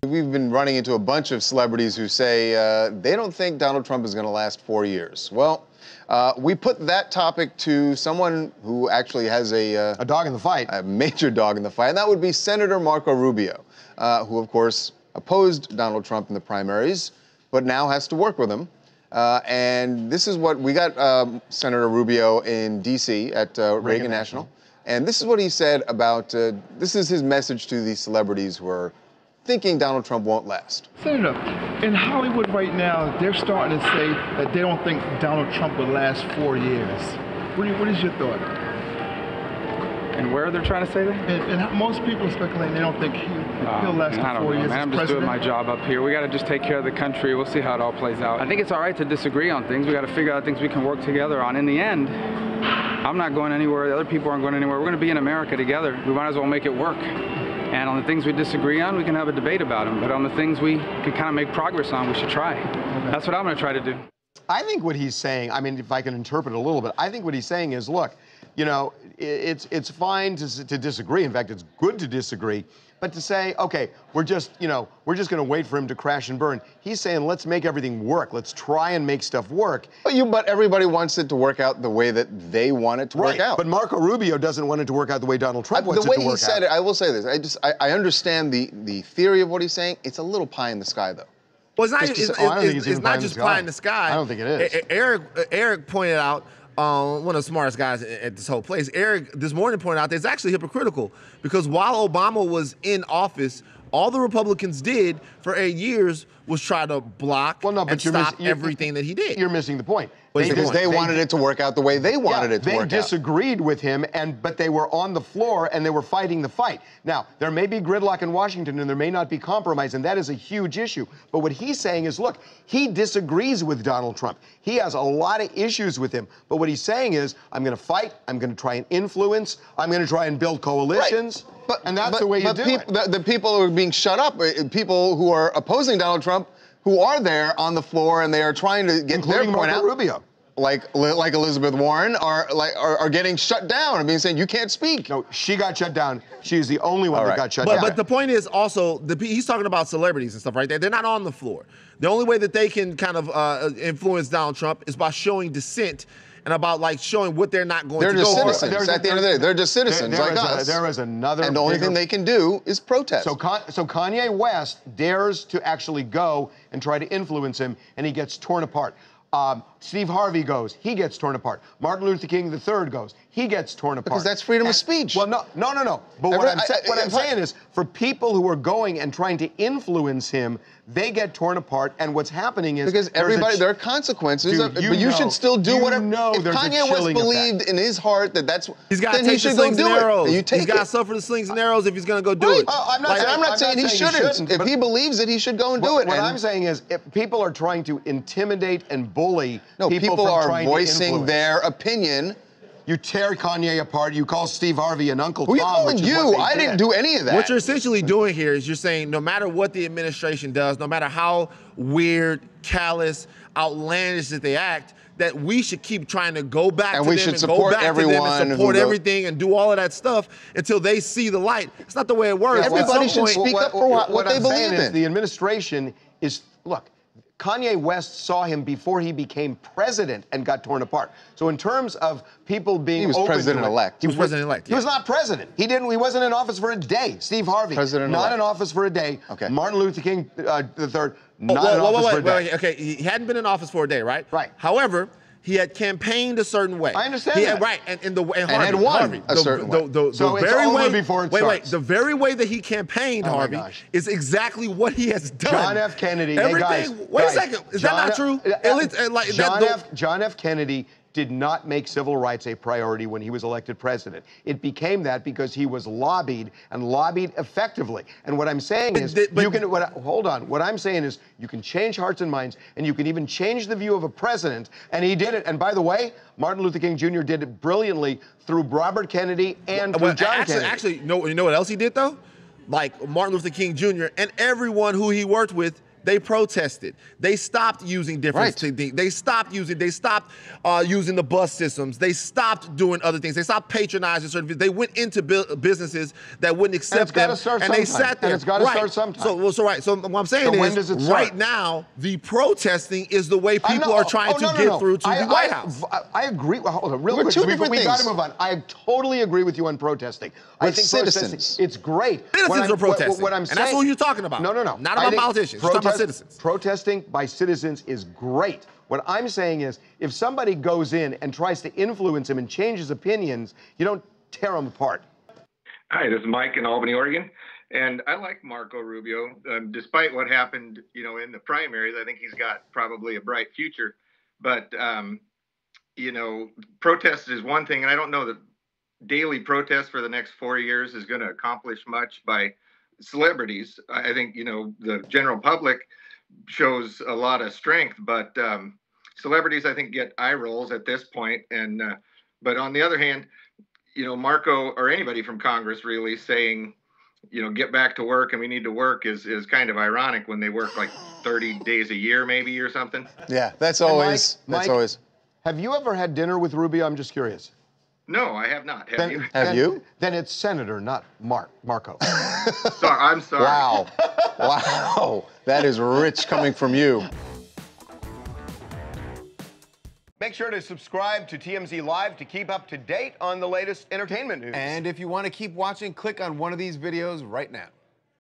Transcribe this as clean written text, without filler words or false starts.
We've been running into a bunch of celebrities who say they don't think Donald Trump is going to last 4 years. Well, we put that topic to someone who actually has a dog in the fight. A major dog in the fight, and that would be Senator Marco Rubio, who, of course, opposed Donald Trump in the primaries, but now has to work with him. And this is what we got Senator Rubio in D.C. at Reagan National. And this is what he said about, this is his message to the celebrities who are thinking Donald Trump won't last. Senator, in Hollywood right now, they're starting to say that they don't think Donald Trump will last 4 years. What is your thought? And where they're trying to say that? And most people are speculating they don't think he'll last 4 years. Man, I'm just doing my job up here. We got to just take care of the country. We'll see how it all plays out. I think it's all right to disagree on things. We got to figure out things we can work together on. In the end, I'm not going anywhere. The other people aren't going anywhere. We're going to be in America together. We might as well make it work. And on the things we disagree on, we can have a debate about them. But on the things we can kind of make progress on, we should try. That's what I'm going to try to do. I think what he's saying, I mean, if I can interpret it a little bit, I think what he's saying is, look, you know, it's fine to disagree. In fact, it's good to disagree. But to say, okay, we're just going to wait for him to crash and burn. He's saying, let's make everything work. Let's try and make stuff work. But everybody wants it to work out the way that they want it to work out. But Marco Rubio doesn't want it to work out the way Donald Trump wants it to work out. The way he said it, I will say this. I understand the theory of what he's saying. It's a little pie in the sky, though. Well, it's not just pie in the sky. I don't think it is. Eric pointed out, one of the smartest guys at this whole place, Eric this morning pointed out that it's actually hypocritical because while Obama was in office, all the Republicans did for 8 years was try to block and stop everything that he did. You're missing the point. Because they wanted it to work out the way they wanted it to work out. They disagreed with him, but they were on the floor and they were fighting the fight. Now, there may be gridlock in Washington and there may not be compromise, and that is a huge issue. But what he's saying is, look, he disagrees with Donald Trump. He has a lot of issues with him. But what he's saying is, I'm going to fight, I'm going to try and influence, I'm going to try and build coalitions. Right. And that's the way you do it. The people who are being shut up, people who are opposing Donald Trump, who are there on the floor and they are trying to get their point out. Rubio. Like Elizabeth Warren are getting shut down and being saying you can't speak. No, she got shut down. She's the only one that got shut down. But the point is also, he's talking about celebrities and stuff, right? They're not on the floor. The only way that they can kind of influence Donald Trump is by showing dissent and about like showing what they're not going to go for. They're just citizens. At the end of the day, they're just citizens like us. There is another. And the only thing they can do is protest. So Kanye West dares to actually go and try to influence him, and he gets torn apart. Steve Harvey goes, he gets torn apart. Martin Luther King III goes, he gets torn apart. Because that's freedom of speech. Well, no. But what I'm saying is, for people who are going and trying to influence him, they get torn apart, and what's happening is because there are consequences. But you should still do whatever. If Kanye West believed in his heart that that's, he's got to take the slings and arrows. He's got to suffer the slings and arrows if he's going to go do it. I'm not saying he shouldn't. If he believes it, he should go and do it. What I'm saying is, if people are trying to intimidate and bully people are voicing their opinion. You tear Kanye apart. You call Steve Harvey an Uncle Tom. Who are you calling you? I didn't do any of that. What you're essentially doing here is you're saying no matter what the administration does, no matter how weird, callous, outlandish that they act, that we should keep trying to go back to them and go back to them and support everything and do all of that stuff until they see the light. It's not the way it works. Everybody should speak up for what they believe in. The administration is, look, Kanye West saw him before he became president and got torn apart. So in terms of people being open to it. He was president-elect. He was president-elect. He was not president. He wasn't in office for a day. Steve Harvey, not in office for a day. Okay. Martin Luther King III, not in office for a day. Okay, he hadn't been in office for a day, right? Right. However, he had campaigned a certain way. I understand that. Right, and had won a certain way. So it's over before it starts. The very way that he campaigned, Harvey, is exactly what he has done. John F. Kennedy. Everything. Wait a second. Is that not true? John F. Kennedy did not make civil rights a priority when he was elected president. It became that because he was lobbied and lobbied effectively. And what I'm saying is, hold on. What I'm saying is, you can change hearts and minds, and you can even change the view of a president. And he did it. And by the way, Martin Luther King Jr. did it brilliantly through Robert Kennedy and through John Kennedy. Actually, you know what else he did though? Like Martin Luther King Jr. and everyone who he worked with they protested. They stopped using different things. They stopped using the bus systems. They stopped doing other things. They stopped patronizing certain things. They went into businesses that wouldn't accept them, and they sat there. And it's got to start sometime. So what I'm saying is, right now, the protesting is the way people are trying to get through to the White House. I agree. Hold on, real quick. We got to move on. I totally agree with you on protesting. I think citizens. It's great. Citizens are protesting. What I'm saying, and that's what you're talking about. No. Not about politicians. You're talking about citizens. Protesting by citizens is great. What I'm saying is, if somebody goes in and tries to influence him and change his opinions, you don't tear him apart. Hi, this is Mike in Albany, Oregon. And I like Marco Rubio. Despite what happened, in the primaries, I think he's got probably a bright future. But, protest is one thing, and I don't know that daily protest for the next 4 years is going to accomplish much by celebrities. I think, the general public shows a lot of strength, but celebrities, I think, get eye rolls at this point. And but on the other hand, Marco or anybody from Congress really saying, get back to work and we need to work is kind of ironic when they work like 30 days a year maybe or something. Yeah, that's always. Mike, have you ever had dinner with Rubio? I'm just curious. No, I have not. Have you? Have you? Then it's Senator, not Marco. I'm sorry. Wow. Wow. That is rich coming from you. Make sure to subscribe to TMZ Live to keep up to date on the latest entertainment news. And if you want to keep watching, click on one of these videos right now.